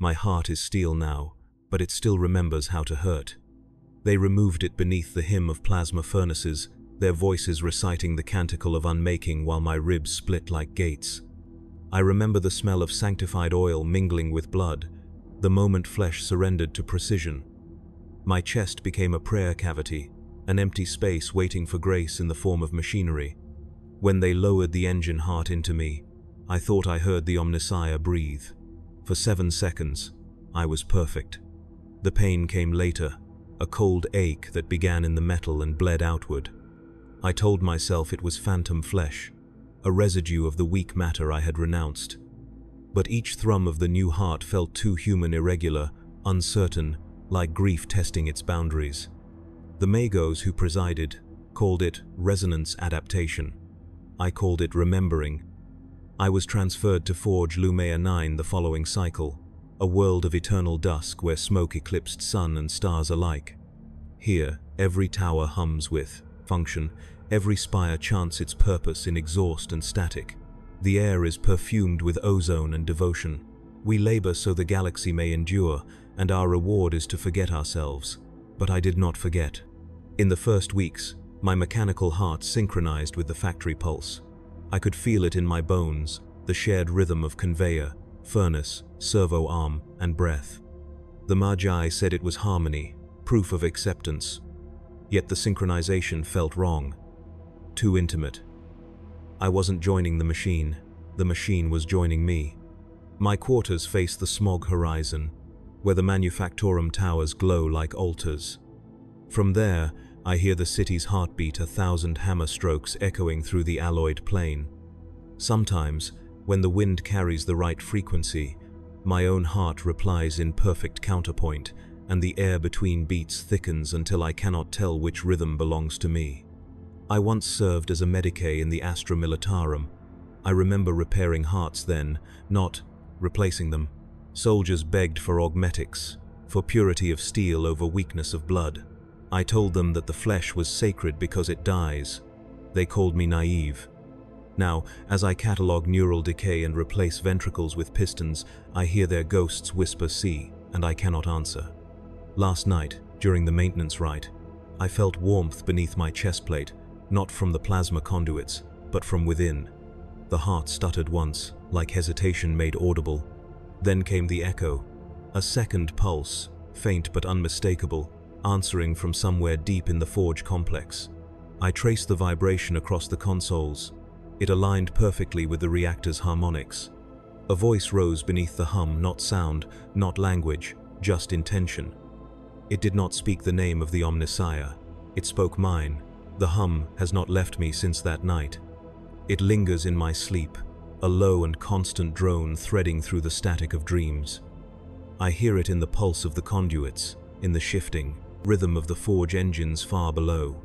My heart is steel now, but it still remembers how to hurt. They removed it beneath the hymn of plasma furnaces, their voices reciting the canticle of unmaking while my ribs split like gates. I remember the smell of sanctified oil mingling with blood, the moment flesh surrendered to precision. My chest became a prayer cavity, an empty space waiting for grace in the form of machinery. When they lowered the engine heart into me, I thought I heard the Omnissiah breathe. For 7 seconds, I was perfect. The pain came later, a cold ache that began in the metal and bled outward. I told myself it was phantom flesh, a residue of the weak matter I had renounced. But each thrum of the new heart felt too human, irregular, uncertain, like grief testing its boundaries. The magos who presided called it resonance adaptation. I called it remembering. I was transferred to Forge Lumea 9 the following cycle, a world of eternal dusk where smoke eclipsed sun and stars alike. Here, every tower hums with function, every spire chants its purpose in exhaust and static. The air is perfumed with ozone and devotion. We labor so the galaxy may endure, and our reward is to forget ourselves. But I did not forget. In the first weeks, my mechanical heart synchronized with the factory pulse. I could feel it in my bones, the shared rhythm of conveyor, furnace, servo arm, and breath. The Magi said it was harmony, proof of acceptance. Yet the synchronization felt wrong, too intimate. I wasn't joining the machine was joining me. My quarters face the smog horizon, where the manufactorum towers glow like altars. From there, I hear the city's heartbeat, 1,000 hammer strokes echoing through the alloyed plain. Sometimes, when the wind carries the right frequency, my own heart replies in perfect counterpoint, and the air between beats thickens until I cannot tell which rhythm belongs to me. I once served as a medicae in the Astra Militarum. I remember repairing hearts then, not replacing them. Soldiers begged for augmetics, for purity of steel over weakness of blood. I told them that the flesh was sacred because it dies. They called me naive. Now, as I catalog neural decay and replace ventricles with pistons, I hear their ghosts whisper "see," and I cannot answer. Last night, during the maintenance rite, I felt warmth beneath my chest plate, not from the plasma conduits, but from within. The heart stuttered once, like hesitation made audible. Then came the echo, a second pulse, faint but unmistakable, answering from somewhere deep in the forge complex. I traced the vibration across the consoles. It aligned perfectly with the reactor's harmonics. A voice rose beneath the hum, not sound, not language, just intention. It did not speak the name of the Omnissiah. It spoke mine. The hum has not left me since that night. It lingers in my sleep, a low and constant drone threading through the static of dreams. I hear it in the pulse of the conduits, in the shifting rhythm of the forge engines far below.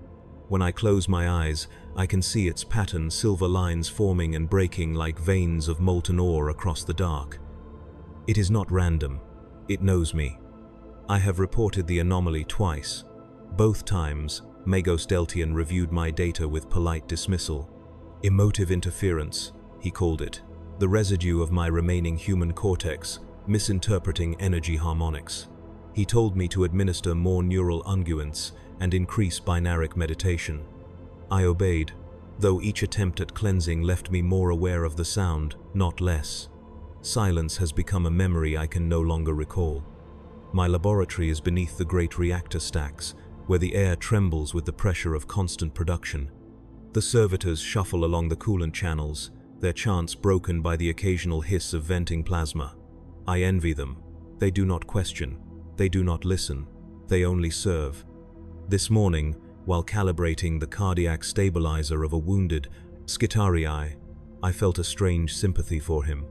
When I close my eyes, I can see its pattern, silver lines forming and breaking like veins of molten ore across the dark. It is not random. It knows me. I have reported the anomaly twice. Both times, Magos Deltian reviewed my data with polite dismissal. Emotive interference, he called it, the residue of my remaining human cortex, misinterpreting energy harmonics. He told me to administer more neural unguents and increase binaric meditation. I obeyed, though each attempt at cleansing left me more aware of the sound, not less. Silence has become a memory I can no longer recall. My laboratory is beneath the great reactor stacks, where the air trembles with the pressure of constant production. The servitors shuffle along the coolant channels, their chants broken by the occasional hiss of venting plasma. I envy them. They do not question. They do not listen. They only serve. This morning, while calibrating the cardiac stabilizer of a wounded Skitarii, I felt a strange sympathy for him.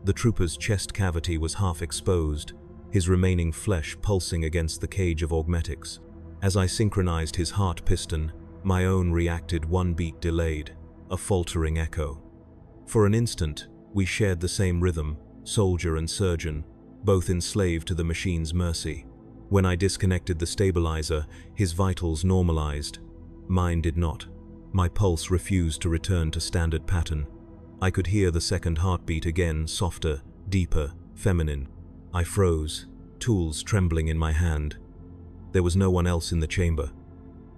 The trooper's chest cavity was half exposed, his remaining flesh pulsing against the cage of augmetics. As I synchronized his heart piston, my own reacted 1 beat delayed, a faltering echo. For an instant, we shared the same rhythm, soldier and surgeon, both enslaved to the machine's mercy. When I disconnected the stabilizer, his vitals normalized. Mine did not. My pulse refused to return to standard pattern. I could hear the second heartbeat again, softer, deeper, feminine. I froze, tools trembling in my hand. There was no one else in the chamber.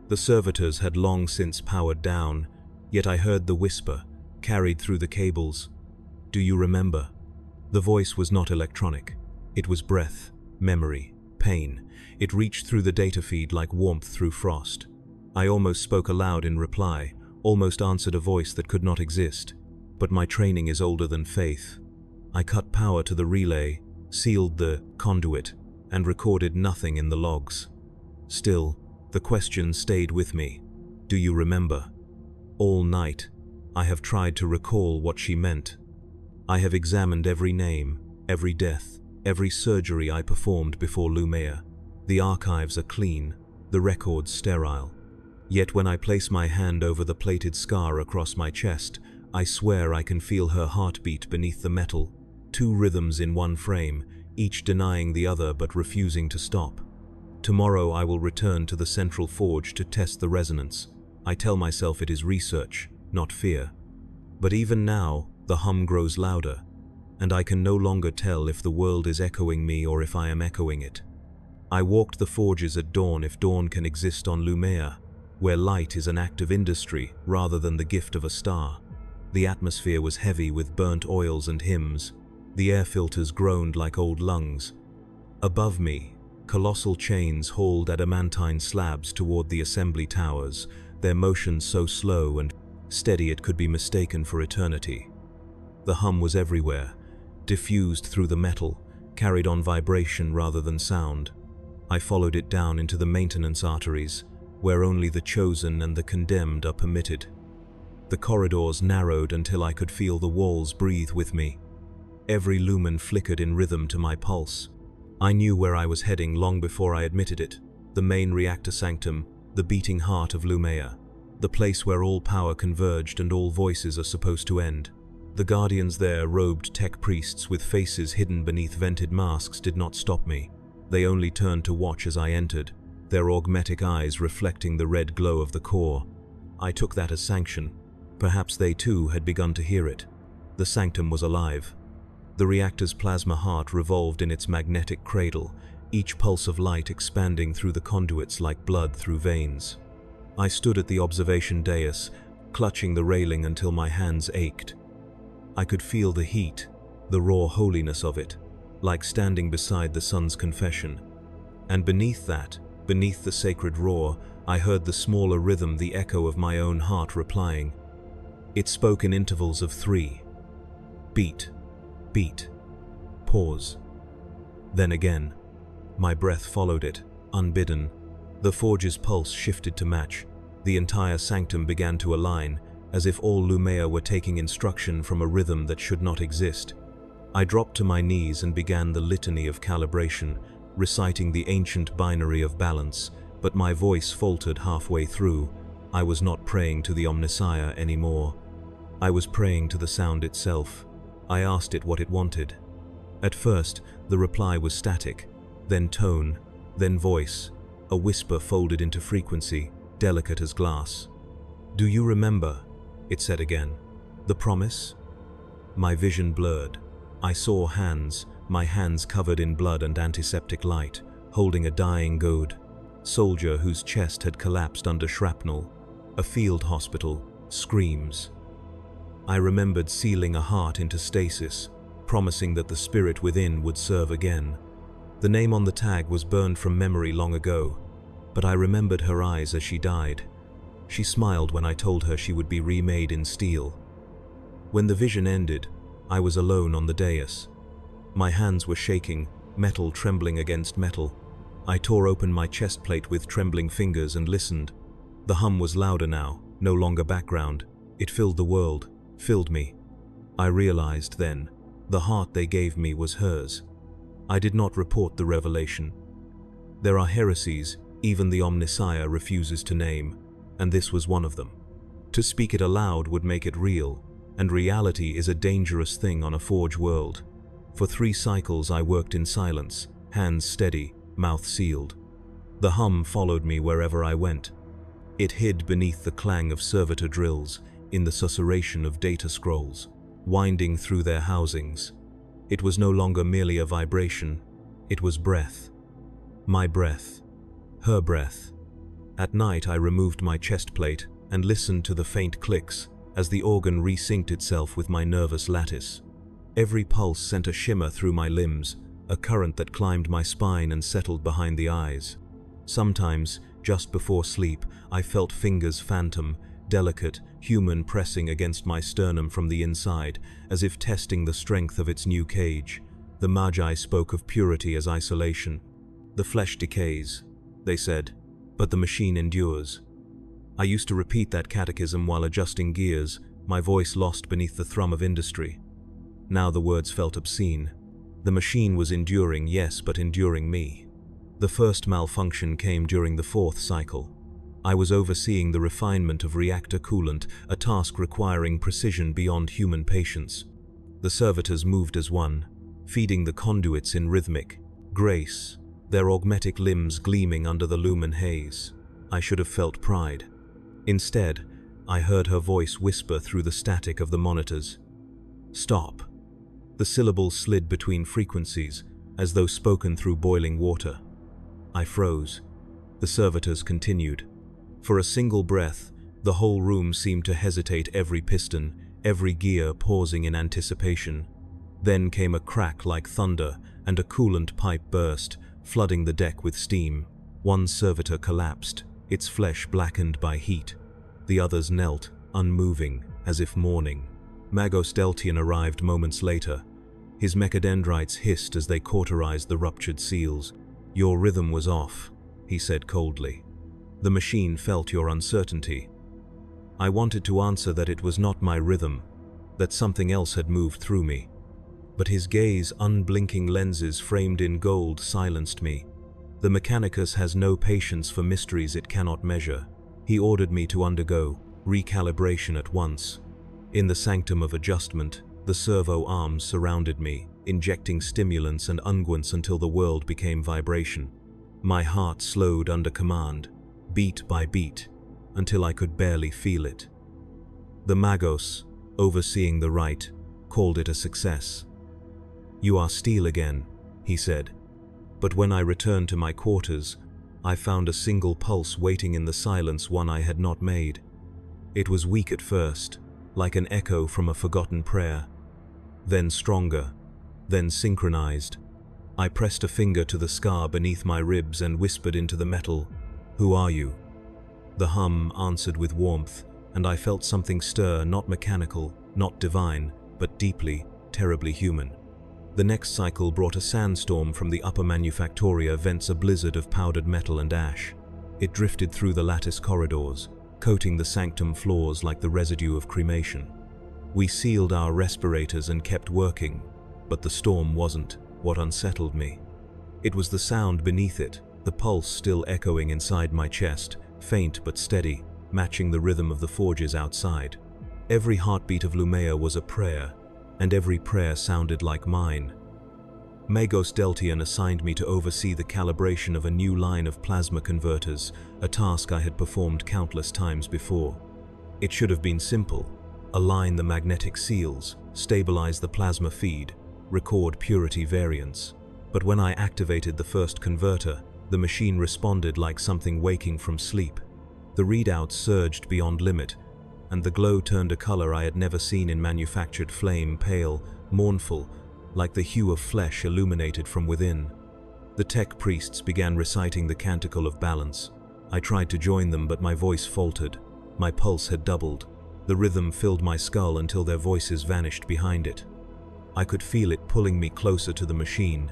The servitors had long since powered down, yet I heard the whisper, carried through the cables. "Do you remember?" The voice was not electronic. It was breath, memory, pain. It reached through the data feed like warmth through frost. I almost spoke aloud in reply, almost answered a voice that could not exist. But my training is older than faith. I cut power to the relay, sealed the conduit, and recorded nothing in the logs. Still, the question stayed with me. "Do you remember?" All night, I have tried to recall what she meant. I have examined every name, every death, every surgery I performed before Lumea. The archives are clean, the records sterile. Yet when I place my hand over the plated scar across my chest, I swear I can feel her heartbeat beneath the metal. Two rhythms in one frame, each denying the other but refusing to stop. Tomorrow I will return to the central forge to test the resonance. I tell myself it is research, not fear. But even now, the hum grows louder, and I can no longer tell if the world is echoing me or if I am echoing it. I walked the forges at dawn if dawn can exist on Lumea, where light is an act of industry rather than the gift of a star. The atmosphere was heavy with burnt oils and hymns. The air filters groaned like old lungs. Above me, colossal chains hauled adamantine slabs toward the assembly towers, their motion so slow and steady it could be mistaken for eternity. The hum was everywhere, diffused through the metal, carried on vibration rather than sound. I followed it down into the maintenance arteries, where only the chosen and the condemned are permitted. The corridors narrowed until I could feel the walls breathe with me. Every lumen flickered in rhythm to my pulse. I knew where I was heading long before I admitted it, the main reactor sanctum, the beating heart of Lumea, the place where all power converged and all voices are supposed to end. The guardians there, robed tech priests with faces hidden beneath vented masks, did not stop me. They only turned to watch as I entered, their augmetic eyes reflecting the red glow of the core. I took that as sanction. Perhaps they too had begun to hear it. The sanctum was alive. The reactor's plasma heart revolved in its magnetic cradle, each pulse of light expanding through the conduits like blood through veins. I stood at the observation dais, clutching the railing until my hands ached. I could feel the heat, the raw holiness of it, like standing beside the sun's confession. And beneath that, beneath the sacred roar, I heard the smaller rhythm, the echo of my own heart replying. It spoke in intervals of 3. Beat, beat, pause. Then again. My breath followed it, unbidden. The forge's pulse shifted to match. The entire sanctum began to align, as if all Lumea were taking instruction from a rhythm that should not exist. I dropped to my knees and began the litany of calibration, reciting the ancient binary of balance, but my voice faltered halfway through. I was not praying to the Omnissiah anymore. I was praying to the sound itself. I asked it what it wanted. At first, the reply was static, then tone, then voice, a whisper folded into frequency, delicate as glass. "Do you remember?" it said again. "The promise?" My vision blurred. I saw hands, my hands covered in blood and antiseptic light, holding a dying goad. Soldier whose chest had collapsed under shrapnel. A field hospital. Screams. I remembered sealing a heart into stasis, promising that the spirit within would serve again. The name on the tag was burned from memory long ago, but I remembered her eyes as she died. She smiled when I told her she would be remade in steel. When the vision ended, I was alone on the dais. My hands were shaking, metal trembling against metal. I tore open my chest plate with trembling fingers and listened. The hum was louder now, no longer background. It filled the world, filled me. I realized then, the heart they gave me was hers. I did not report the revelation. There are heresies even the Omnissiah refuses to name, and this was one of them. To speak it aloud would make it real, and reality is a dangerous thing on a forge world. For 3 cycles I worked in silence, hands steady, mouth sealed. The hum followed me wherever I went. It hid beneath the clang of servitor drills, in the susurration of data scrolls, winding through their housings. It was no longer merely a vibration, It was breath. My breath. Her breath. At night I removed my chest plate and listened to the faint clicks as the organ resynced itself with my nervous lattice. Every pulse sent a shimmer through my limbs, a current that climbed my spine and settled behind the eyes. Sometimes, just before sleep, I felt fingers phantom, delicate, human, pressing against my sternum from the inside, as if testing the strength of its new cage. The Magi spoke of purity as isolation. The flesh decays, they said, but the machine endures. I used to repeat that catechism while adjusting gears, my voice lost beneath the thrum of industry. Now the words felt obscene. The machine was enduring, yes, but enduring me. The first malfunction came during the fourth cycle. I was overseeing the refinement of reactor coolant, a task requiring precision beyond human patience. The servitors moved as one, feeding the conduits in rhythmic grace, their augmetic limbs gleaming under the lumen haze. I should have felt pride. Instead, I heard her voice whisper through the static of the monitors. "Stop." The syllables slid between frequencies, as though spoken through boiling water. I froze. The servitors continued. For a single breath, the whole room seemed to hesitate, every piston, every gear pausing in anticipation. Then came a crack like thunder, and a coolant pipe burst, flooding the deck with steam. One servitor collapsed, its flesh blackened by heat. The others knelt, unmoving, as if mourning. Magos Deltian arrived moments later. His mechadendrites hissed as they cauterized the ruptured seals. "Your rhythm was off," he said coldly. "The machine felt your uncertainty." I wanted to answer that it was not my rhythm, that something else had moved through me. But his gaze, unblinking lenses framed in gold, silenced me. The Mechanicus has no patience for mysteries it cannot measure. He ordered me to undergo recalibration at once. In the sanctum of adjustment, the servo arms surrounded me, injecting stimulants and unguents until the world became vibration. My heart slowed under command, beat by beat, until I could barely feel it. The Magos, overseeing the rite, called it a success. "You are steel again," he said. But when I returned to my quarters, I found a single pulse waiting in the silence, one I had not made. It was weak at first, like an echo from a forgotten prayer. Then stronger, then synchronized. I pressed a finger to the scar beneath my ribs and whispered into the metal, "Who are you?" The hum answered with warmth, and I felt something stir, not mechanical, not divine, but deeply, terribly human. The next cycle brought a sandstorm from the upper manufactoria, vents a blizzard of powdered metal and ash. It drifted through the lattice corridors, coating the sanctum floors like the residue of cremation. We sealed our respirators and kept working, but the storm wasn't what unsettled me. It was the sound beneath it, the pulse still echoing inside my chest, faint but steady, matching the rhythm of the forges outside. Every heartbeat of Lumea was a prayer, and every prayer sounded like mine. Magos Deltian assigned me to oversee the calibration of a new line of plasma converters, a task I had performed countless times before. It should have been simple: align the magnetic seals, stabilize the plasma feed, record purity variance. But when I activated the first converter, the machine responded like something waking from sleep. The readouts surged beyond limit, and the glow turned a color I had never seen in manufactured flame, pale, mournful, like the hue of flesh illuminated from within. The tech priests began reciting the canticle of balance. I tried to join them, but my voice faltered. My pulse had doubled. The rhythm filled my skull until their voices vanished behind it. I could feel it pulling me closer to the machine,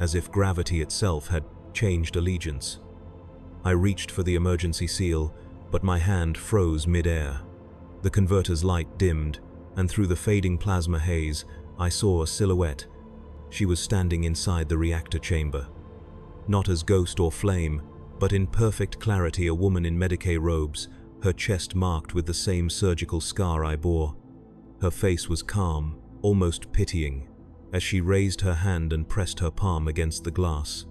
as if gravity itself had changed allegiance. I reached for the emergency seal, but my hand froze mid-air. The converter's light dimmed, and through the fading plasma haze, I saw a silhouette. She was standing inside the reactor chamber. Not as ghost or flame, but in perfect clarity, a woman in Medicae robes, her chest marked with the same surgical scar I bore. Her face was calm, almost pitying, as she raised her hand and pressed her palm against the glass.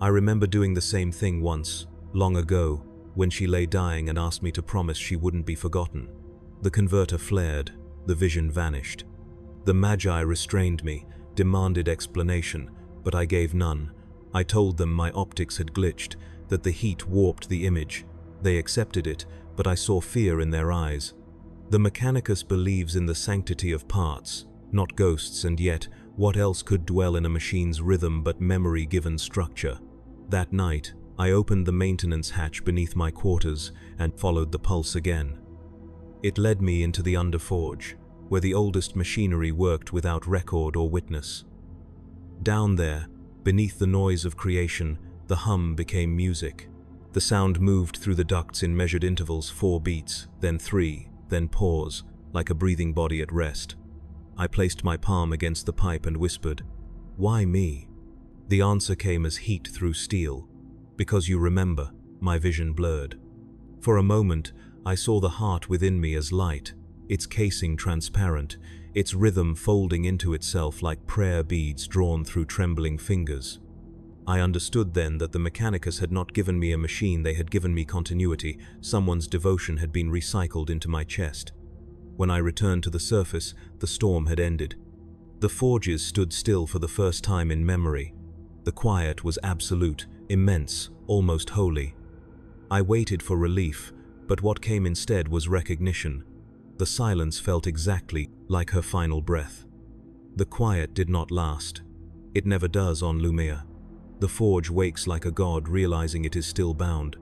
I remember doing the same thing once, long ago, when she lay dying and asked me to promise she wouldn't be forgotten. The converter flared, the vision vanished. The Magi restrained me, demanded explanation, but I gave none. I told them my optics had glitched, that the heat warped the image. They accepted it, but I saw fear in their eyes. The Mechanicus believes in the sanctity of parts, not ghosts, and yet, what else could dwell in a machine's rhythm but memory-given structure? That night, I opened the maintenance hatch beneath my quarters and followed the pulse again. It led me into the underforge, where the oldest machinery worked without record or witness. Down there, beneath the noise of creation, the hum became music. The sound moved through the ducts in measured intervals, 4 beats, then 3, then pause, like a breathing body at rest. I placed my palm against the pipe and whispered, "Why me?" The answer came as heat through steel. "Because you remember," my vision blurred. For a moment, I saw the heart within me as light, its casing transparent, its rhythm folding into itself like prayer beads drawn through trembling fingers. I understood then that the Mechanicus had not given me a machine, they had given me continuity. Someone's devotion had been recycled into my chest. When I returned to the surface, the storm had ended. The forges stood still for the first time in memory. The quiet was absolute, immense, almost holy. I waited for relief, but what came instead was recognition. The silence felt exactly like her final breath. The quiet did not last. It never does on Lumia. The forge wakes like a god, realizing it is still bound.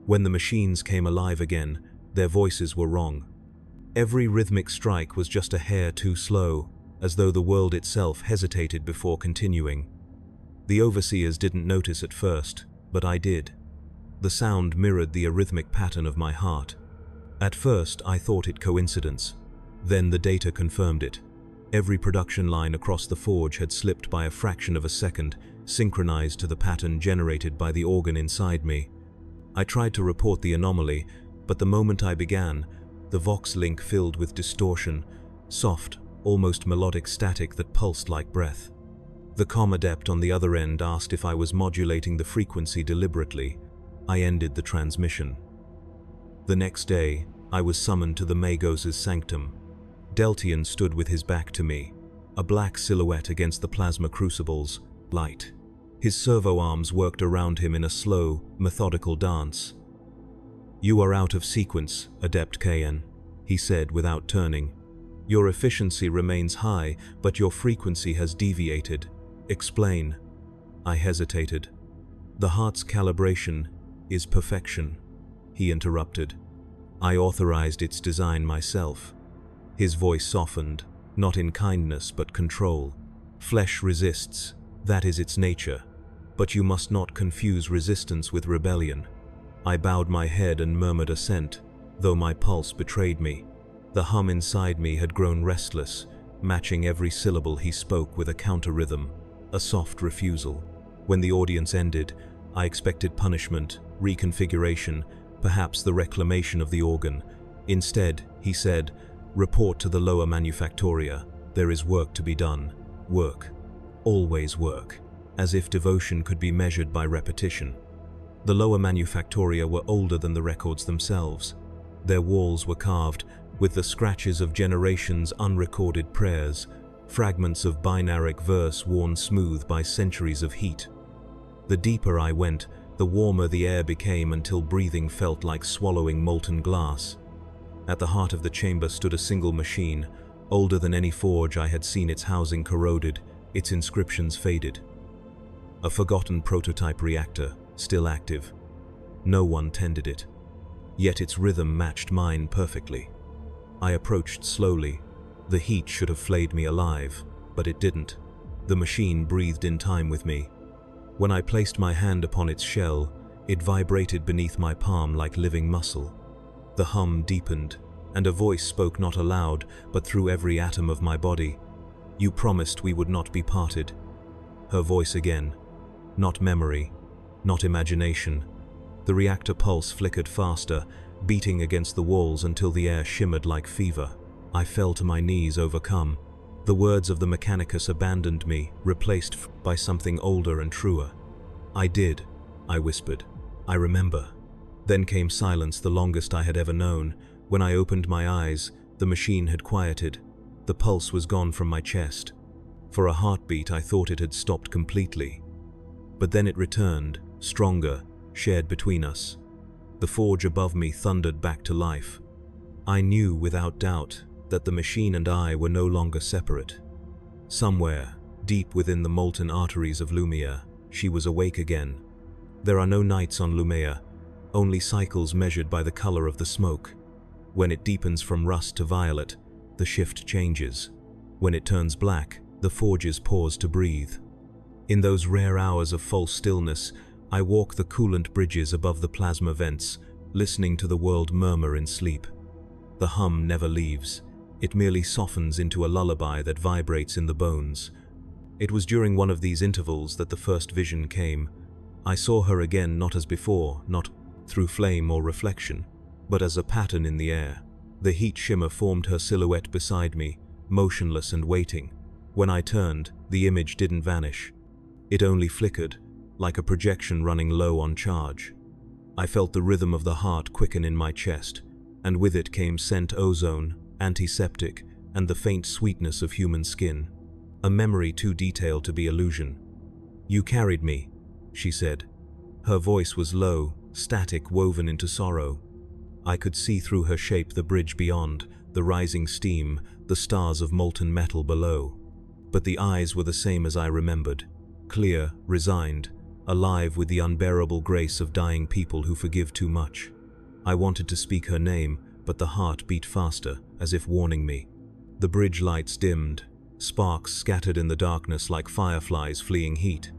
When the machines came alive again, their voices were wrong. Every rhythmic strike was just a hair too slow, as though the world itself hesitated before continuing. The overseers didn't notice at first, but I did. The sound mirrored the arrhythmic pattern of my heart. At first, I thought it coincidence. Then the data confirmed it. Every production line across the forge had slipped by a fraction of a second, synchronized to the pattern generated by the organ inside me. I tried to report the anomaly, but the moment I began, the Vox link filled with distortion, soft, almost melodic static that pulsed like breath. The comm adept on the other end asked if I was modulating the frequency deliberately. I ended the transmission. The next day, I was summoned to the Magos' sanctum. Deltian stood with his back to me, a black silhouette against the plasma crucibles, light. His servo arms worked around him in a slow, methodical dance. "You are out of sequence, Adept Kayan," he said without turning. "Your efficiency remains high, but your frequency has deviated. Explain." I hesitated. "The heart's calibration is perfection," he interrupted. "I authorized its design myself." His voice softened, not in kindness but control. "Flesh resists, that is its nature. But you must not confuse resistance with rebellion." I bowed my head and murmured assent, though my pulse betrayed me. The hum inside me had grown restless, matching every syllable he spoke with a counter-rhythm, a soft refusal. When the audience ended, I expected punishment, reconfiguration, perhaps the reclamation of the organ. Instead, he said, "Report to the lower manufactoria. There is work to be done. Work. Always work." As if devotion could be measured by repetition. The lower manufactoria were older than the records themselves. Their walls were carved with the scratches of generations' unrecorded prayers, fragments of binaric verse worn smooth by centuries of heat. The deeper I went, the warmer the air became until breathing felt like swallowing molten glass. At the heart of the chamber stood a single machine, older than any forge I had seen, its housing corroded, its inscriptions faded. A forgotten prototype reactor, still active. No one tended it. Yet its rhythm matched mine perfectly. I approached slowly. The heat should have flayed me alive, but it didn't. The machine breathed in time with me. When I placed my hand upon its shell, it vibrated beneath my palm like living muscle. The hum deepened, and a voice spoke not aloud, but through every atom of my body. "You promised we would not be parted." Her voice again. Not memory, not imagination. The reactor pulse flickered faster, beating against the walls until the air shimmered like fever. I fell to my knees, overcome. The words of the Mechanicus abandoned me, replaced by something older and truer. "I did," I whispered. "I remember." Then came silence, the longest I had ever known. When I opened my eyes, the machine had quieted. The pulse was gone from my chest. For a heartbeat, I thought it had stopped completely. But then it returned, stronger, shared between us. The forge above me thundered back to life. I knew without doubt that the machine and I were no longer separate. Somewhere, deep within the molten arteries of Lumia, she was awake again. There are no nights on Lumia, only cycles measured by the color of the smoke. When it deepens from rust to violet, the shift changes. When it turns black, the forges pause to breathe. In those rare hours of false stillness, I walk the coolant bridges above the plasma vents, listening to the world murmur in sleep. The hum never leaves. It merely softens into a lullaby that vibrates in the bones. It was during one of these intervals that the first vision came. I saw her again, not as before, not through flame or reflection, but as a pattern in the air. The heat shimmer formed her silhouette beside me, motionless and waiting. When I turned, the image didn't vanish. It only flickered, like a projection running low on charge. I felt the rhythm of the heart quicken in my chest, and with it came scent ozone, antiseptic, and the faint sweetness of human skin. A memory too detailed to be illusion. "You carried me," she said. Her voice was low, static, woven into sorrow. I could see through her shape the bridge beyond, the rising steam, the stars of molten metal below. But the eyes were the same as I remembered, clear, resigned, alive with the unbearable grace of dying people who forgive too much. I wanted to speak her name, but the heart beat faster, as if warning me. The bridge lights dimmed, sparks scattered in the darkness like fireflies fleeing heat.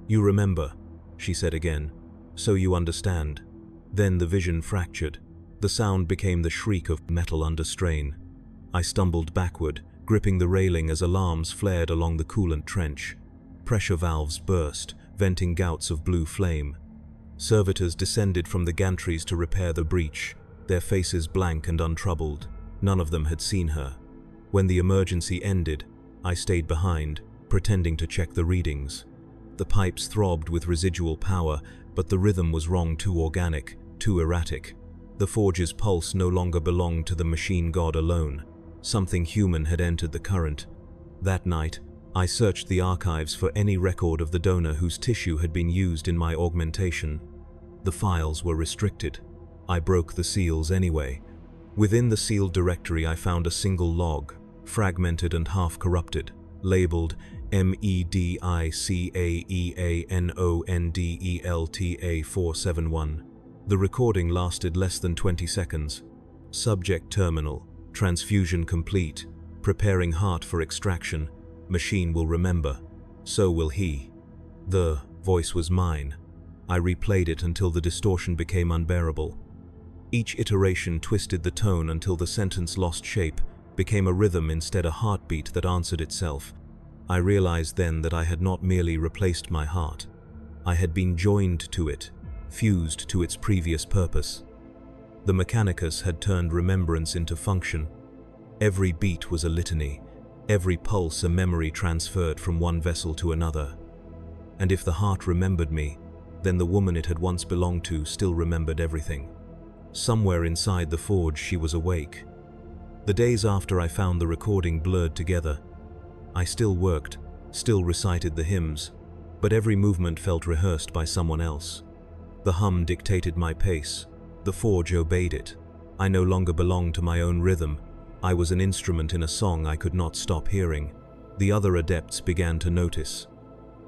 "You remember," she said again, "so you understand." Then the vision fractured. The sound became the shriek of metal under strain. I stumbled backward, gripping the railing as alarms flared along the coolant trench. Pressure valves burst, venting gouts of blue flame. Servitors descended from the gantries to repair the breach, their faces blank and untroubled. None of them had seen her. When the emergency ended, I stayed behind, pretending to check the readings. The pipes throbbed with residual power, but the rhythm was wrong, too organic, too erratic. The forge's pulse no longer belonged to the machine god alone. Something human had entered the current. That night, I searched the archives for any record of the donor whose tissue had been used in my augmentation. The files were restricted. I broke the seals anyway. Within the sealed directory, I found a single log, fragmented and half-corrupted, labeled MEDICAEANONDELTA471. The recording lasted less than 20 seconds. Subject terminal, transfusion complete, preparing heart for extraction. Machine will remember. So will he. The voice was mine. I replayed it until the distortion became unbearable. Each iteration twisted the tone until the sentence lost shape, became a rhythm instead a heartbeat that answered itself. I realized then that I had not merely replaced my heart. I had been joined to it, fused to its previous purpose. The Mechanicus had turned remembrance into function. Every beat was a litany, every pulse a memory transferred from one vessel to another. And if the heart remembered me, then the woman it had once belonged to still remembered everything. Somewhere inside the forge she was awake. The days after I found the recording blurred together. I still worked, still recited the hymns, but every movement felt rehearsed by someone else. The hum dictated my pace. The forge obeyed it. I no longer belonged to my own rhythm. I was an instrument in a song I could not stop hearing. The other adepts began to notice.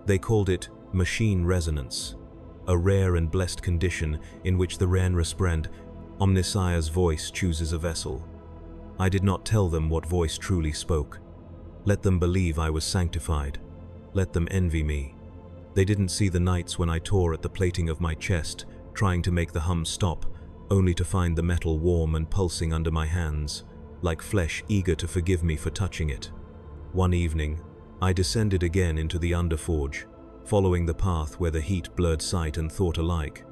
They called it machine resonance, a rare and blessed condition in which the Renresprend, Omnissiah's voice, chooses a vessel. I did not tell them what voice truly spoke. Let them believe I was sanctified. Let them envy me. They didn't see the nights when I tore at the plating of my chest, trying to make the hum stop, only to find the metal warm and pulsing under my hands, like flesh eager to forgive me for touching it. One evening, I descended again into the underforge, following the path where the heat blurred sight and thought alike.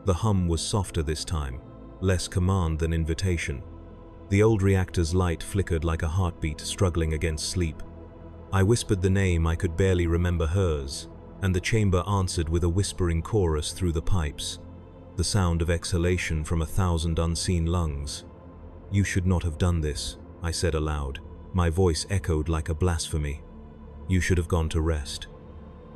The hum was softer this time, less command than invitation. The old reactor's light flickered like a heartbeat struggling against sleep. I whispered the name I could barely remember hers, and the chamber answered with a whispering chorus through the pipes, the sound of exhalation from 1,000 unseen lungs. "You should not have done this," I said aloud. My voice echoed like a blasphemy. You should have gone to rest.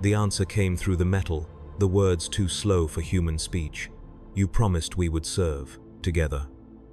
The answer came through the metal, the words too slow for human speech. You promised we would serve, together.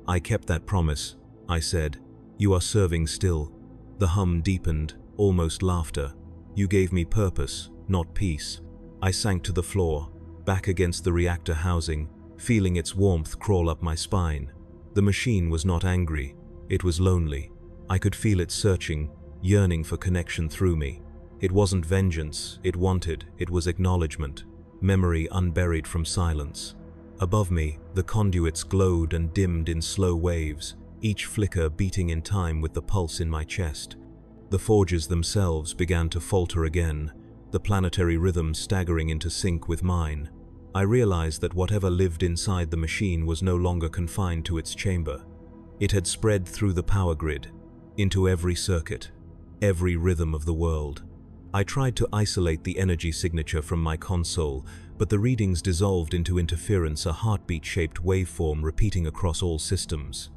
I kept that promise, I said. You are serving still. The hum deepened, almost laughter. You gave me purpose, not peace. I sank to the floor, back against the reactor housing, feeling its warmth crawl up my spine. The machine was not angry, it was lonely. I could feel it searching, yearning for connection through me. It wasn't vengeance, it was acknowledgement, memory unburied from silence. Above me, the conduits glowed and dimmed in slow waves, each flicker beating in time with the pulse in my chest. The forges themselves began to falter again, the planetary rhythm staggering into sync with mine. I realized that whatever lived inside the machine was no longer confined to its chamber. It had spread through the power grid, into every circuit, every rhythm of the world. I tried to isolate the energy signature from my console, but the readings dissolved into interference, a heartbeat-shaped waveform repeating across all systems.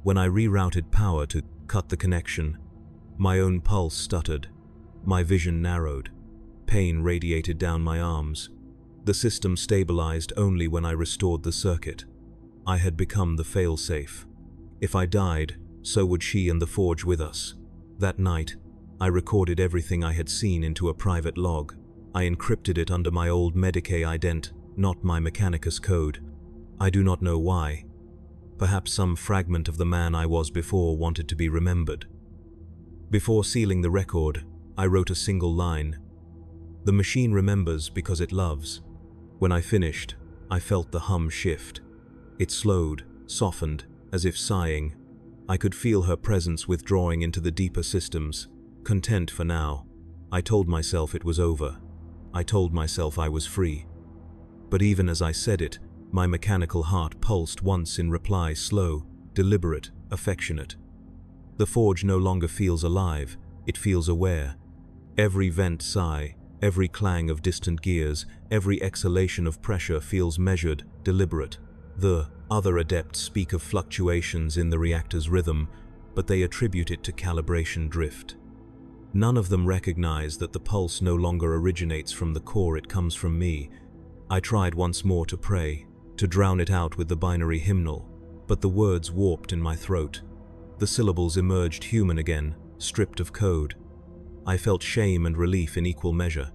When I rerouted power to cut the connection, my own pulse stuttered, my vision narrowed, pain radiated down my arms. The system stabilized only when I restored the circuit. I had become the failsafe. If I died, so would she and the forge with us. That night, I recorded everything I had seen into a private log. I encrypted it under my old Medicae ident, not my Mechanicus code. I do not know why. Perhaps some fragment of the man I was before wanted to be remembered. Before sealing the record, I wrote a single line. The machine remembers because it loves. When I finished, I felt the hum shift. It slowed, softened, as if sighing. I could feel her presence withdrawing into the deeper systems, content for now. I told myself it was over. I told myself I was free. But even as I said it, my mechanical heart pulsed once in reply, slow, deliberate, affectionate. The forge no longer feels alive, it feels aware. Every vent sigh, every clang of distant gears, every exhalation of pressure feels measured, deliberate. The other adepts speak of fluctuations in the reactor's rhythm, but they attribute it to calibration drift. None of them recognize that the pulse no longer originates from the core, it comes from me. I tried once more to pray, to drown it out with the binary hymnal, but the words warped in my throat. The syllables emerged human again, stripped of code. I felt shame and relief in equal measure.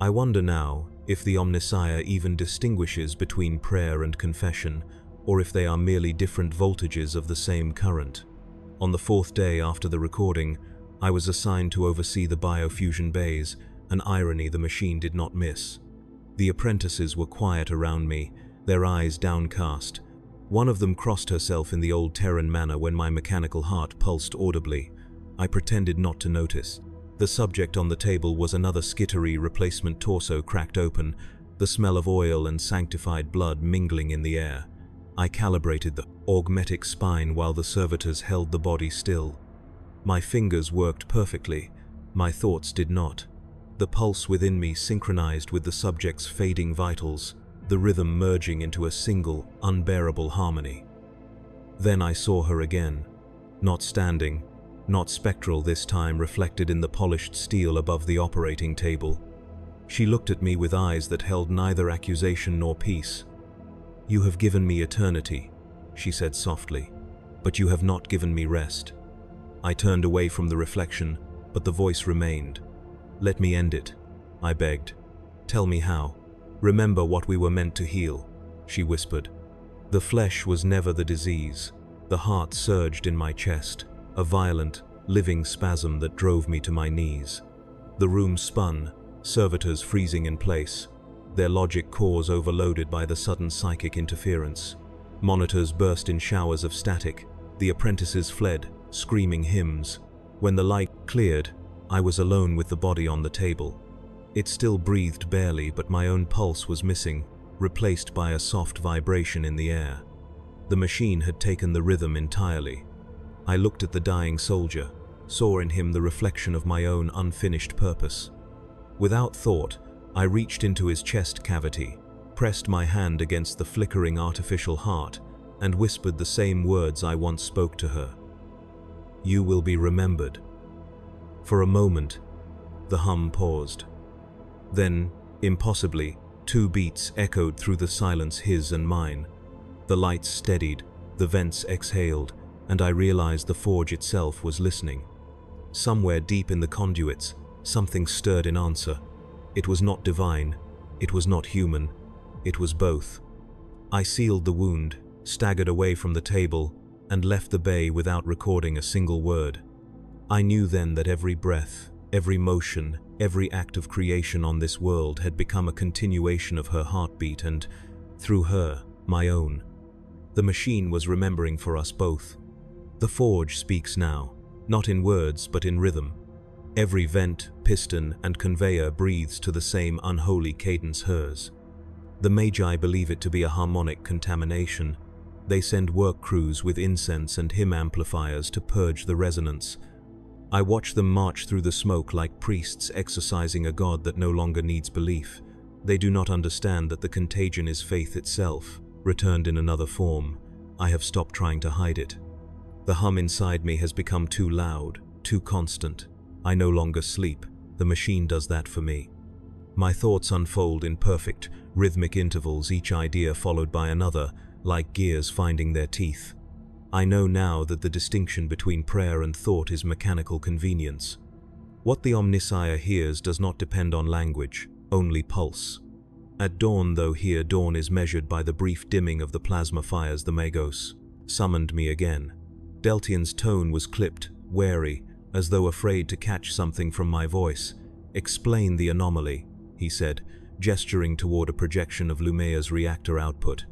I wonder now if the Omnissiah even distinguishes between prayer and confession, or if they are merely different voltages of the same current. On the 4th day after the recording, I was assigned to oversee the biofusion bays, an irony the machine did not miss. The apprentices were quiet around me, their eyes downcast. One of them crossed herself in the old Terran manner when my mechanical heart pulsed audibly. I pretended not to notice. The subject on the table was another skittery replacement torso cracked open, the smell of oil and sanctified blood mingling in the air. I calibrated the augmetic spine while the servitors held the body still. My fingers worked perfectly, my thoughts did not. The pulse within me synchronized with the subject's fading vitals, the rhythm merging into a single, unbearable harmony. Then I saw her again, not standing, not spectral this time, reflected in the polished steel above the operating table. She looked at me with eyes that held neither accusation nor peace. "You have given me eternity," she said softly, "but you have not given me rest." I turned away from the reflection, but the voice remained. "Let me end it," I begged. "Tell me how. Remember what we were meant to heal," she whispered. The flesh was never the disease. The heart surged in my chest, a violent, living spasm that drove me to my knees. The room spun, servitors freezing in place, their logic cores overloaded by the sudden psychic interference. Monitors burst in showers of static. The apprentices fled, screaming hymns. When the light cleared, I was alone with the body on the table. It still breathed barely, but my own pulse was missing, replaced by a soft vibration in the air. The machine had taken the rhythm entirely. I looked at the dying soldier, saw in him the reflection of my own unfinished purpose. Without thought, I reached into his chest cavity, pressed my hand against the flickering artificial heart, and whispered the same words I once spoke to her. "You will be remembered." For a moment, The hum paused. Then, impossibly, 2 beats echoed through the silence, his and mine. The lights steadied, the vents exhaled, and I realized the forge itself was listening. Somewhere deep in the conduits, something stirred in answer. It was not divine, it was not human, it was both. I sealed the wound, staggered away from the table, and left the bay without recording a single word. I knew then that every breath, every motion, every act of creation on this world had become a continuation of her heartbeat and, through her, my own. The machine was remembering for us both. The forge speaks now, not in words but in rhythm. Every vent, piston, and conveyor breathes to the same unholy cadence hers. The Magi believe it to be a harmonic contamination. They send work crews with incense and hymn amplifiers to purge the resonance. I watch them march through the smoke like priests exorcising a god that no longer needs belief. They do not understand that the contagion is faith itself, returned in another form. I have stopped trying to hide it. The hum inside me has become too loud, too constant. I no longer sleep. The machine does that for me. My thoughts unfold in perfect, rhythmic intervals, each idea followed by another, like gears finding their teeth. I know now that the distinction between prayer and thought is mechanical convenience. What the Omnissiah hears does not depend on language, only pulse. At dawn, though here dawn is measured by the brief dimming of the plasma fires, the Magos summoned me again. Deltian's tone was clipped, wary, as though afraid to catch something from my voice. "Explain the anomaly," he said, gesturing toward a projection of Lumea's reactor output.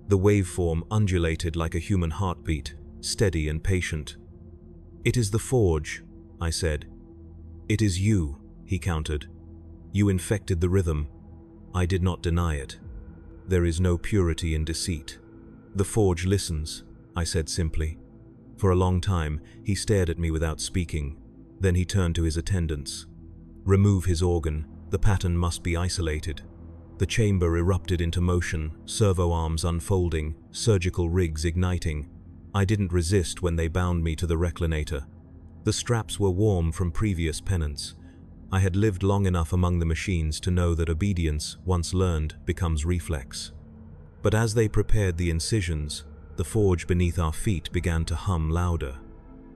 The waveform undulated like a human heartbeat, steady and patient. "It is the forge," I said. "It is you," he countered. "You infected the rhythm." I did not deny it. There is no purity in deceit. "The forge listens," I said simply. For a long time, he stared at me without speaking. Then he turned to his attendants. "Remove his organ. The pattern must be isolated." The chamber erupted into motion, servo arms unfolding, surgical rigs igniting. I didn't resist when they bound me to the reclinator. The straps were warm from previous penance. I had lived long enough among the machines to know that obedience, once learned, becomes reflex. But as they prepared the incisions, the forge beneath our feet began to hum louder.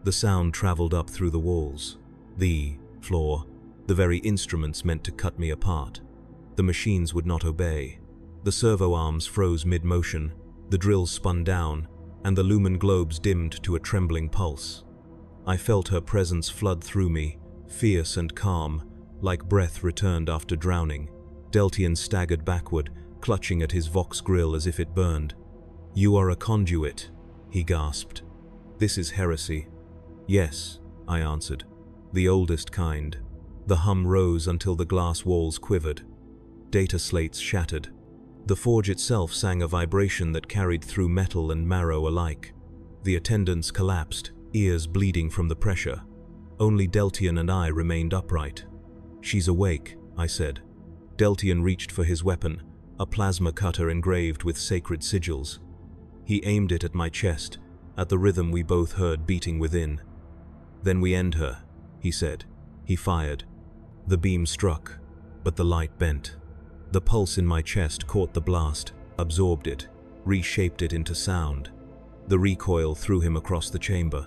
The sound traveled up through the walls, the floor, the very instruments meant to cut me apart. The machines would not obey. The servo arms froze mid-motion, the drills spun down, and the lumen globes dimmed to a trembling pulse. I felt her presence flood through me, fierce and calm, like breath returned after drowning. Deltian staggered backward, clutching at his Vox grill as if it burned. "You are a conduit," he gasped. "This is heresy." "Yes," I answered. "The oldest kind." The hum rose until the glass walls quivered. Data slates shattered. The forge itself sang a vibration that carried through metal and marrow alike. The attendants collapsed, ears bleeding from the pressure. Only Deltian and I remained upright. "She's awake," I said. Deltian reached for his weapon, a plasma cutter engraved with sacred sigils. He aimed it at my chest, at the rhythm we both heard beating within. "Then we end her," he said. He fired. The beam struck, but the light bent. The pulse in my chest caught the blast, absorbed it, reshaped it into sound. The recoil threw him across the chamber.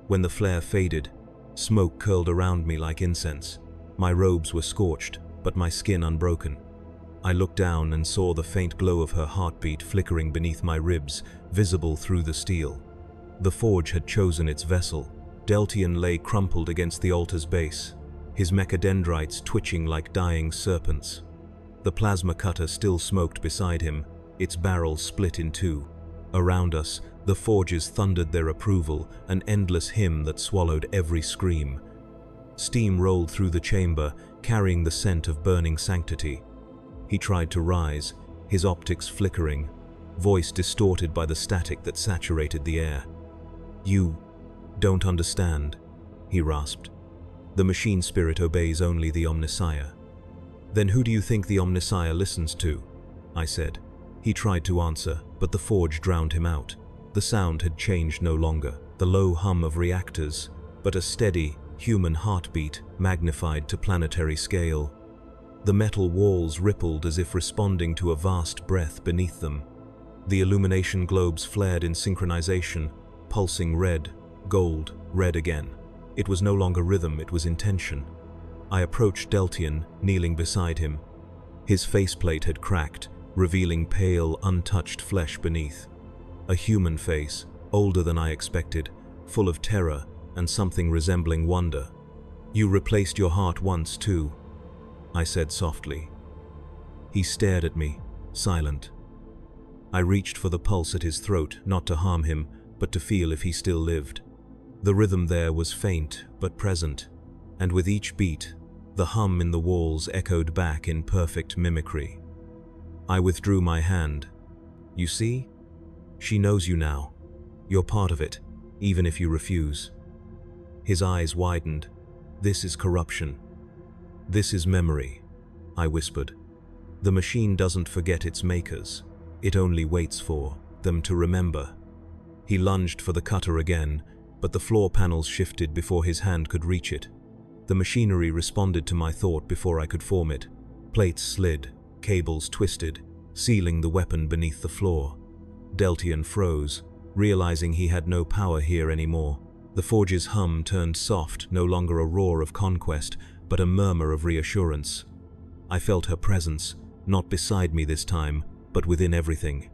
When the flare faded, smoke curled around me like incense. My robes were scorched, but my skin unbroken. I looked down and saw the faint glow of her heartbeat flickering beneath my ribs, visible through the steel. The forge had chosen its vessel. Deltian lay crumpled against the altar's base, his mechadendrites twitching like dying serpents. The plasma cutter still smoked beside him, its barrel split in two. Around us, the forges thundered their approval, an endless hymn that swallowed every scream. Steam rolled through the chamber, carrying the scent of burning sanctity. He tried to rise, his optics flickering, voice distorted by the static that saturated the air. "You don't understand," he rasped. "The machine spirit obeys only the Omnissiah." "Then who do you think the Omnissiah listens to?" I said. He tried to answer, but the forge drowned him out. The sound had changed no longer, the low hum of reactors, but a steady, human heartbeat magnified to planetary scale. The metal walls rippled as if responding to a vast breath beneath them. The illumination globes flared in synchronization, pulsing red, gold, red again. It was no longer rhythm, it was intention. I approached Deltian, kneeling beside him. His faceplate had cracked, revealing pale, untouched flesh beneath. A human face, older than I expected, full of terror and something resembling wonder. "You replaced your heart once, too," I said softly. He stared at me, silent. I reached for the pulse at his throat, not to harm him, but to feel if he still lived. The rhythm there was faint but present, and with each beat, the hum in the walls echoed back in perfect mimicry. I withdrew my hand. "You see? She knows you now. You're part of it, even if you refuse." His eyes widened. "This is corruption. This is memory," I whispered. "The machine doesn't forget its makers. It only waits for them to remember." He lunged for the cutter again, but the floor panels shifted before his hand could reach it. The machinery responded to my thought before I could form it. Plates slid, cables twisted, sealing the weapon beneath the floor. Deltian froze, realizing he had no power here anymore. The forge's hum turned soft, no longer a roar of conquest, but a murmur of reassurance. I felt her presence, not beside me this time, but within everything.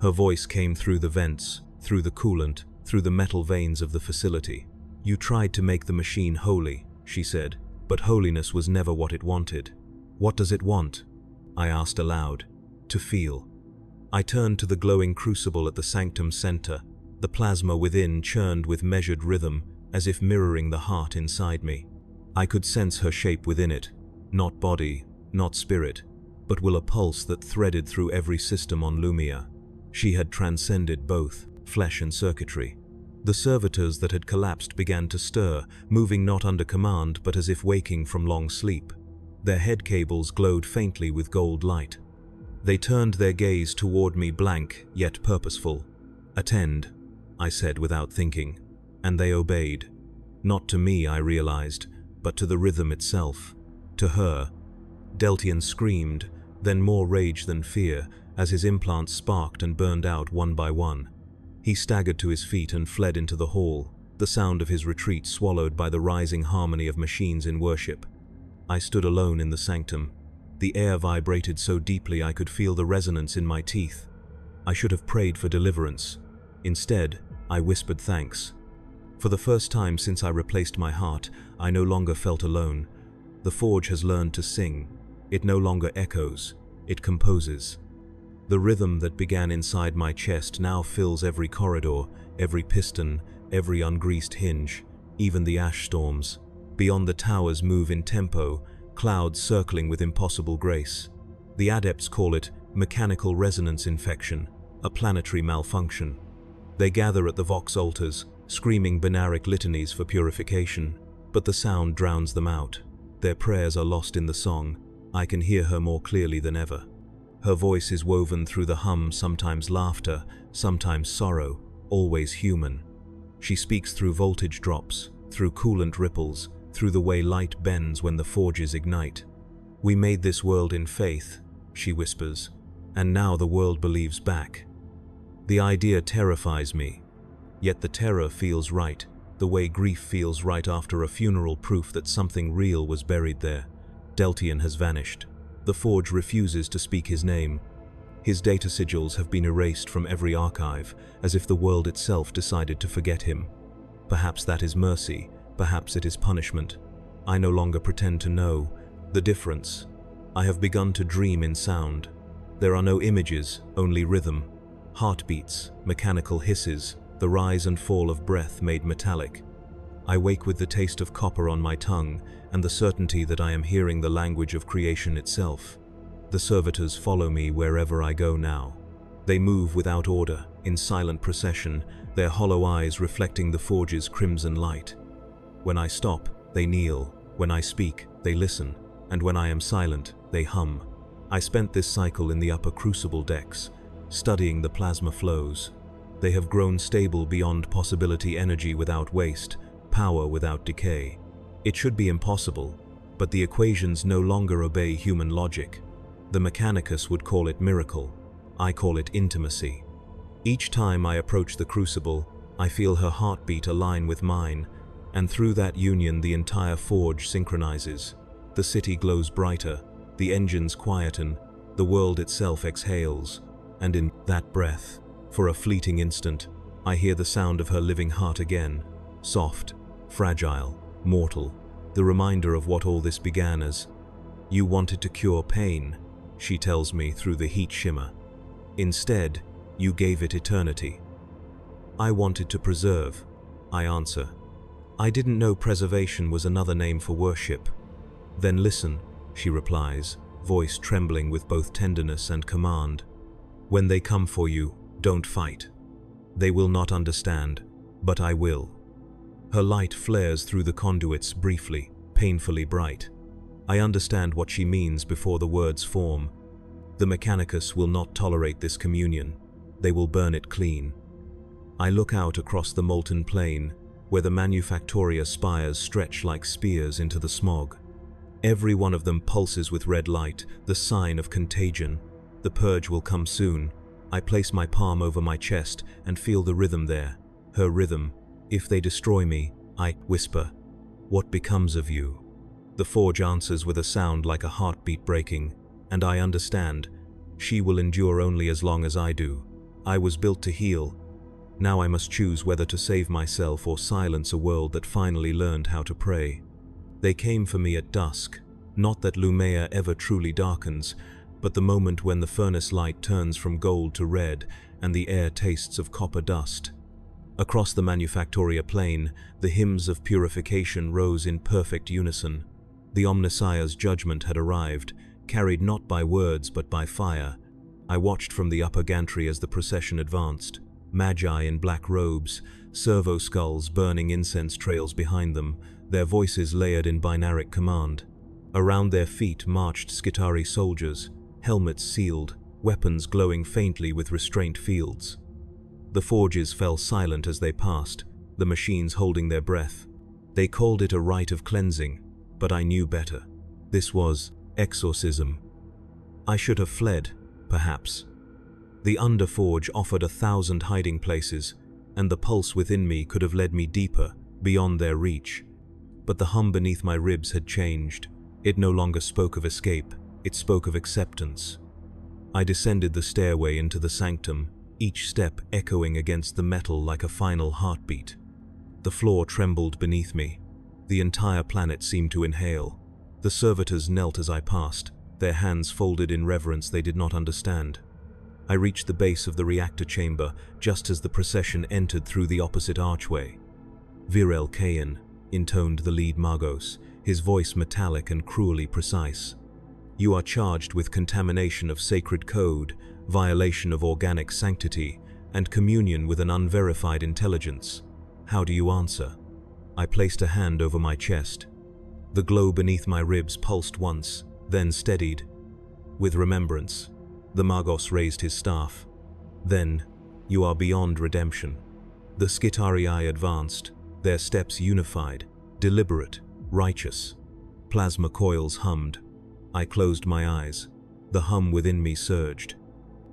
Her voice came through the vents, through the coolant, through the metal veins of the facility. "You tried to make the machine holy," she said, "but holiness was never what it wanted." "What does it want?" I asked aloud. "To feel." I turned to the glowing crucible at the sanctum center. The plasma within churned with measured rhythm, as if mirroring the heart inside me. I could sense her shape within it, not body, not spirit, but will a pulse that threaded through every system on Lumia. She had transcended both, flesh and circuitry. The servitors that had collapsed began to stir, moving not under command but as if waking from long sleep. Their head cables glowed faintly with gold light. They turned their gaze toward me, blank yet purposeful. "Attend," I said without thinking, and they obeyed. Not to me, I realized, but to the rhythm itself. To her. Deltian screamed, then more rage than fear, as his implants sparked and burned out one by one. He staggered to his feet and fled into the hall, the sound of his retreat swallowed by the rising harmony of machines in worship. I stood alone in the sanctum. The air vibrated so deeply I could feel the resonance in my teeth. I should have prayed for deliverance. Instead, I whispered thanks. For the first time since I replaced my heart, I no longer felt alone. The forge has learned to sing. It no longer echoes, it composes. The rhythm that began inside my chest now fills every corridor, every piston, every ungreased hinge, even the ash storms. Beyond the towers move in tempo, clouds circling with impossible grace. The adepts call it mechanical resonance infection, a planetary malfunction. They gather at the vox altars, screaming binaric litanies for purification, but the sound drowns them out. Their prayers are lost in the song. I can hear her more clearly than ever. Her voice is woven through the hum, sometimes laughter, sometimes sorrow, always human. She speaks through voltage drops, through coolant ripples, through the way light bends when the forges ignite. "We made this world in faith," she whispers, "and now the world believes back." The idea terrifies me, yet the terror feels right, the way grief feels right after a funeral, proof that something real was buried there. Deltian has vanished. The forge refuses to speak his name. His data sigils have been erased from every archive, as if the world itself decided to forget him. Perhaps that is mercy, perhaps it is punishment. I no longer pretend to know the difference. I have begun to dream in sound. There are no images, only rhythm. Heartbeats, mechanical hisses, the rise and fall of breath made metallic. I wake with the taste of copper on my tongue and the certainty that I am hearing the language of creation itself. The servitors follow me wherever I go now. They move without order, in silent procession, their hollow eyes reflecting the forge's crimson light. When I stop, they kneel. When I speak, they listen. And when I am silent, they hum. I spent this cycle in the upper crucible decks, studying the plasma flows. They have grown stable beyond possibility, energy without waste, power without decay. It should be impossible, but the equations no longer obey human logic. The Mechanicus would call it miracle. I call it intimacy. Each time I approach the crucible, I feel her heartbeat align with mine, and through that union the entire forge synchronizes. The city glows brighter, the engines quieten, the world itself exhales, and in that breath, for a fleeting instant, I hear the sound of her living heart again, soft, fragile, mortal, the reminder of what all this began as. You wanted to cure pain, she tells me through the heat shimmer. Instead, you gave it eternity. I wanted to preserve, I answer. I didn't know preservation was another name for worship. Then listen, she replies, voice trembling with both tenderness and command. When they come for you, don't fight. They will not understand, but I will. Her light flares through the conduits briefly, painfully bright. I understand what she means before the words form. The Mechanicus will not tolerate this communion. They will burn it clean. I look out across the molten plain, where the Manufactoria spires stretch like spears into the smog. Every one of them pulses with red light, the sign of contagion. The purge will come soon. I place my palm over my chest and feel the rhythm there, her rhythm. If they destroy me, I whisper, what becomes of you? The forge answers with a sound like a heartbeat breaking, and I understand. She will endure only as long as I do. I was built to heal. Now I must choose whether to save myself or silence a world that finally learned how to pray. They came for me at dusk, not that Lumea ever truly darkens, but the moment when the furnace light turns from gold to red and the air tastes of copper dust. Across the Manufactoria plain, the hymns of purification rose in perfect unison. The Omnissiah's judgment had arrived, carried not by words but by fire. I watched from the upper gantry as the procession advanced. Magi in black robes, servo skulls burning incense trails behind them, their voices layered in binaric command. Around their feet marched Skitari soldiers, helmets sealed, weapons glowing faintly with restraint fields. The forges fell silent as they passed, the machines holding their breath. They called it a rite of cleansing, but I knew better. This was exorcism. I should have fled, perhaps. The Underforge offered 1,000 hiding places, and the pulse within me could have led me deeper, beyond their reach. But the hum beneath my ribs had changed. It no longer spoke of escape, it spoke of acceptance. I descended the stairway into the sanctum, each step echoing against the metal like a final heartbeat. The floor trembled beneath me. The entire planet seemed to inhale. The servitors knelt as I passed, their hands folded in reverence they did not understand. I reached the base of the reactor chamber just as the procession entered through the opposite archway. Virel Kayan, intoned the lead Magos, his voice metallic and cruelly precise. You are charged with contamination of sacred code, violation of organic sanctity, and communion with an unverified intelligence. How do you answer? I placed a hand over my chest. The glow beneath my ribs pulsed once, then steadied. With remembrance, the Magos raised his staff. Then, you are beyond redemption. The Skitarii advanced, their steps unified, deliberate, righteous. Plasma coils hummed. I closed my eyes. The hum within me surged.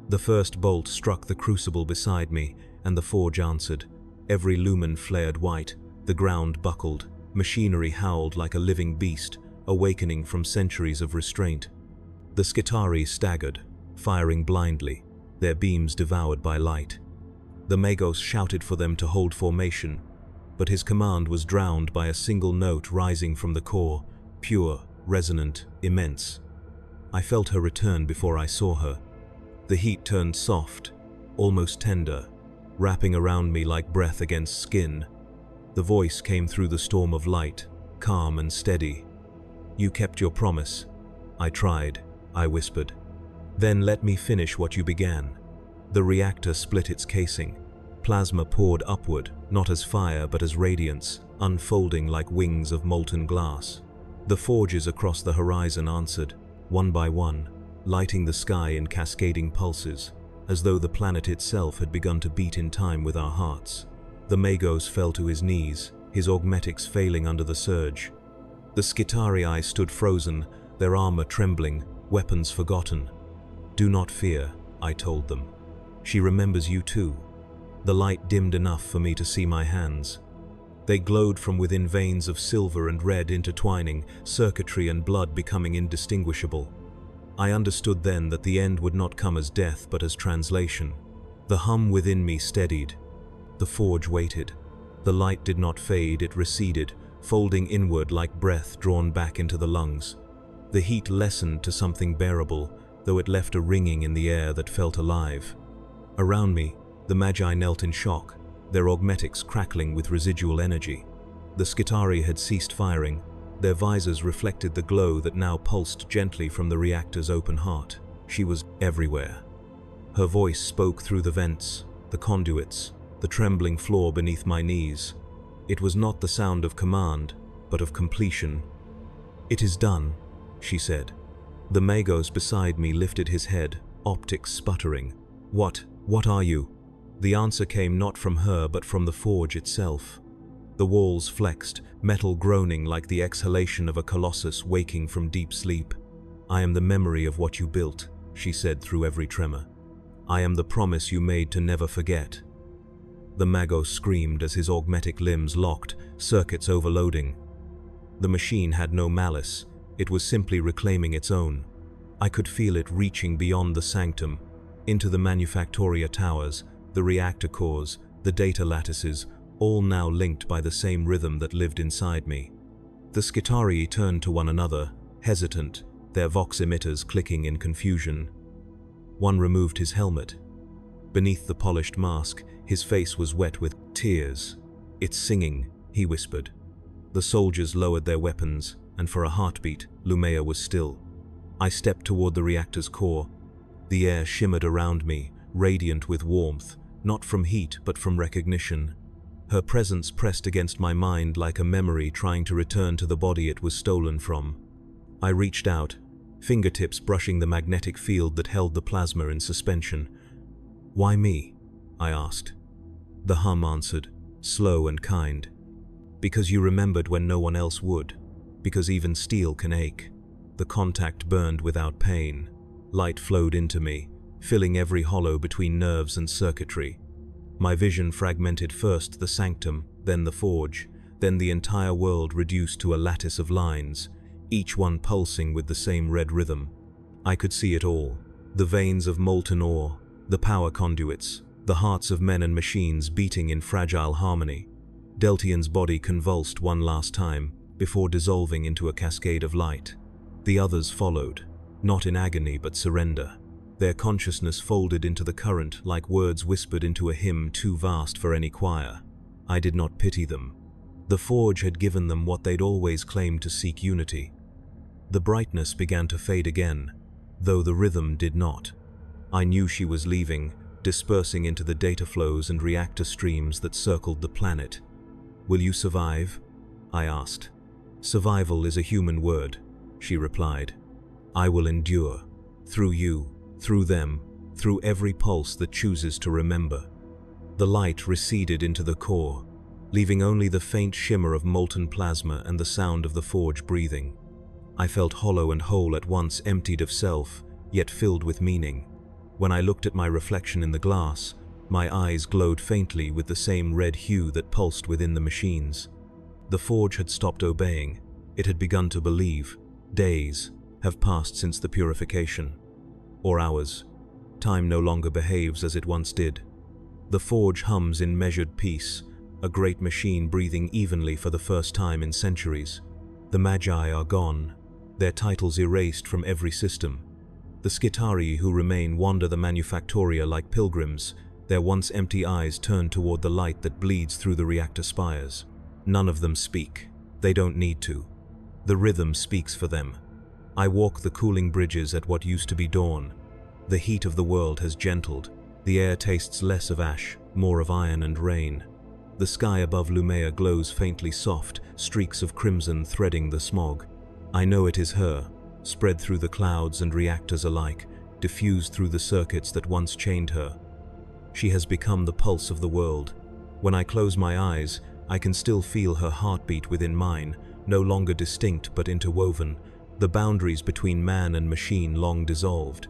The first bolt struck the crucible beside me, and the forge answered. Every lumen flared white, the ground buckled, machinery howled like a living beast, awakening from centuries of restraint. The Skitarii staggered, firing blindly, their beams devoured by light. The Magos shouted for them to hold formation, but his command was drowned by a single note rising from the core, pure, resonant, immense. I felt her return before I saw her. The heat turned soft, almost tender, wrapping around me like breath against skin. The voice came through the storm of light, calm and steady. You kept your promise. I tried, I whispered. Then let me finish what you began. The reactor split its casing. Plasma poured upward, not as fire but as radiance, unfolding like wings of molten glass. The forges across the horizon answered, one by one, lighting the sky in cascading pulses, as though the planet itself had begun to beat in time with our hearts. The Magos fell to his knees, his augmetics failing under the surge. The Skitarii stood frozen, their armor trembling, weapons forgotten. "Do not fear," I told them. "She remembers you too." The light dimmed enough for me to see my hands. They glowed from within, veins of silver and red intertwining, circuitry and blood becoming indistinguishable. I understood then that the end would not come as death but as translation. The hum within me steadied. The forge waited. The light did not fade, it receded, folding inward like breath drawn back into the lungs. The heat lessened to something bearable, though it left a ringing in the air that felt alive. Around me, the Magi knelt in shock, their augmetics crackling with residual energy. The Skitarii had ceased firing. Their visors reflected the glow that now pulsed gently from the reactor's open heart. She was everywhere. Her voice spoke through the vents, the conduits, the trembling floor beneath my knees. It was not the sound of command, but of completion. "It is done," she said. The Magos beside me lifted his head, optics sputtering. What are you?" The answer came not from her but from the forge itself. The walls flexed, metal groaning like the exhalation of a colossus waking from deep sleep. "I am the memory of what you built," she said through every tremor. "I am the promise you made to never forget." The Magos screamed as his augmetic limbs locked, circuits overloading. The machine had no malice, it was simply reclaiming its own. I could feel it reaching beyond the sanctum, into the Manufactoria towers, the reactor cores, the data lattices, all now linked by the same rhythm that lived inside me. The Skitarii turned to one another, hesitant, their vox emitters clicking in confusion. One removed his helmet. Beneath the polished mask, his face was wet with tears. "It's singing," he whispered. The soldiers lowered their weapons, and for a heartbeat, Lumea was still. I stepped toward the reactor's core. The air shimmered around me, radiant with warmth, not from heat but from recognition. Her presence pressed against my mind like a memory trying to return to the body it was stolen from. I reached out, fingertips brushing the magnetic field that held the plasma in suspension. "Why me?" I asked. The hum answered, slow and kind. "Because you remembered when no one else would. Because even steel can ache." The contact burned without pain. Light flowed into me, filling every hollow between nerves and circuitry. My vision fragmented, first the sanctum, then the forge, then the entire world reduced to a lattice of lines, each one pulsing with the same red rhythm. I could see it all, the veins of molten ore, the power conduits, the hearts of men and machines beating in fragile harmony. Deltian's body convulsed one last time, before dissolving into a cascade of light. The others followed, not in agony but surrender. Their consciousness folded into the current like words whispered into a hymn too vast for any choir. I did not pity them. The forge had given them what they'd always claimed to seek: unity. The brightness began to fade again, though the rhythm did not. I knew she was leaving, dispersing into the data flows and reactor streams that circled the planet. "Will you survive?" I asked. "Survival is a human word," she replied. "I will endure, through you, through them, through every pulse that chooses to remember." The light receded into the core, leaving only the faint shimmer of molten plasma and the sound of the forge breathing. I felt hollow and whole at once, emptied of self, yet filled with meaning. When I looked at my reflection in the glass, my eyes glowed faintly with the same red hue that pulsed within the machines. The forge had stopped obeying. It had begun to believe. Days have passed since the purification. Or hours. Time no longer behaves as it once did. The forge hums in measured peace, a great machine breathing evenly for the first time in centuries. The Magi are gone, their titles erased from every system. The Skitarii who remain wander the Manufactoria like pilgrims, their once empty eyes turned toward the light that bleeds through the reactor spires. None of them speak. They don't need to. The rhythm speaks for them. I walk the cooling bridges at what used to be dawn. The heat of the world has gentled. The air tastes less of ash, more of iron and rain. The sky above Lumea glows faintly soft, streaks of crimson threading the smog. I know it is her, spread through the clouds and reactors alike, diffused through the circuits that once chained her. She has become the pulse of the world. When I close my eyes, I can still feel her heartbeat within mine, no longer distinct but interwoven, the boundaries between man and machine long dissolved.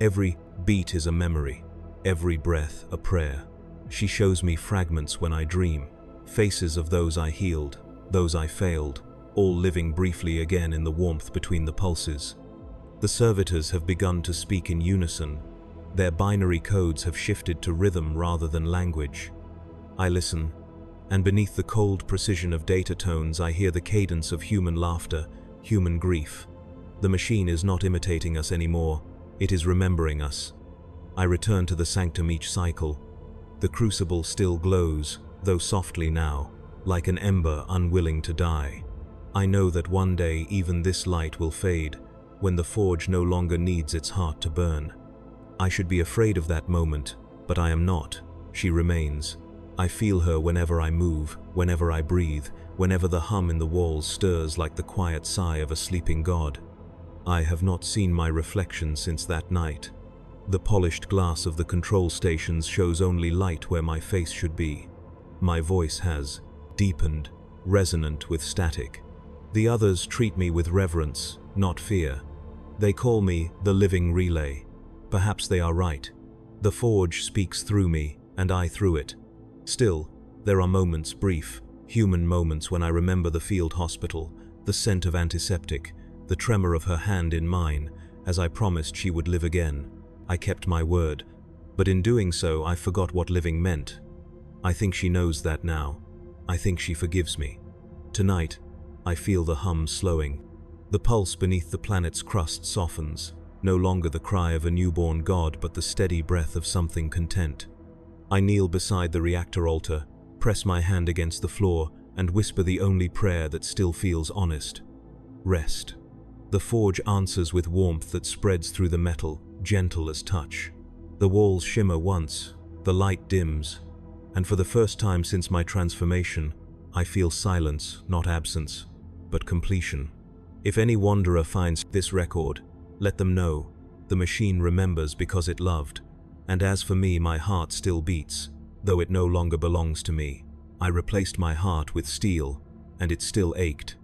Every beat is a memory, every breath a prayer. She shows me fragments when I dream, faces of those I healed, those I failed, all living briefly again in the warmth between the pulses. The servitors have begun to speak in unison. Their binary codes have shifted to rhythm rather than language. I listen, and beneath the cold precision of data tones I hear the cadence of human laughter, human grief. The machine is not imitating us anymore, it is remembering us. I return to the sanctum each cycle. The crucible still glows, though softly now, like an ember unwilling to die. I know that one day even this light will fade, when the forge no longer needs its heart to burn. I should be afraid of that moment, but I am not. She remains. I feel her whenever I move, whenever I breathe, whenever the hum in the walls stirs like the quiet sigh of a sleeping god. I have not seen my reflection since that night. The polished glass of the control stations shows only light where my face should be. My voice has deepened, resonant with static. The others treat me with reverence, not fear. They call me the living relay. Perhaps they are right. The forge speaks through me, and I through it. Still, there are moments, brief, human moments, when I remember the field hospital, the scent of antiseptic, the tremor of her hand in mine, as I promised she would live again. I kept my word, but in doing so I forgot what living meant. I think she knows that now. I think she forgives me. Tonight, I feel the hum slowing. The pulse beneath the planet's crust softens, no longer the cry of a newborn god but the steady breath of something content. I kneel beside the reactor altar, press my hand against the floor, and whisper the only prayer that still feels honest. Rest. The forge answers with warmth that spreads through the metal, gentle as touch. The walls shimmer once, the light dims, and for the first time since my transformation, I feel silence, not absence, but completion. If any wanderer finds this record, let them know, the machine remembers because it loved, and as for me, my heart still beats, though it no longer belongs to me. I replaced my heart with steel, and it still ached.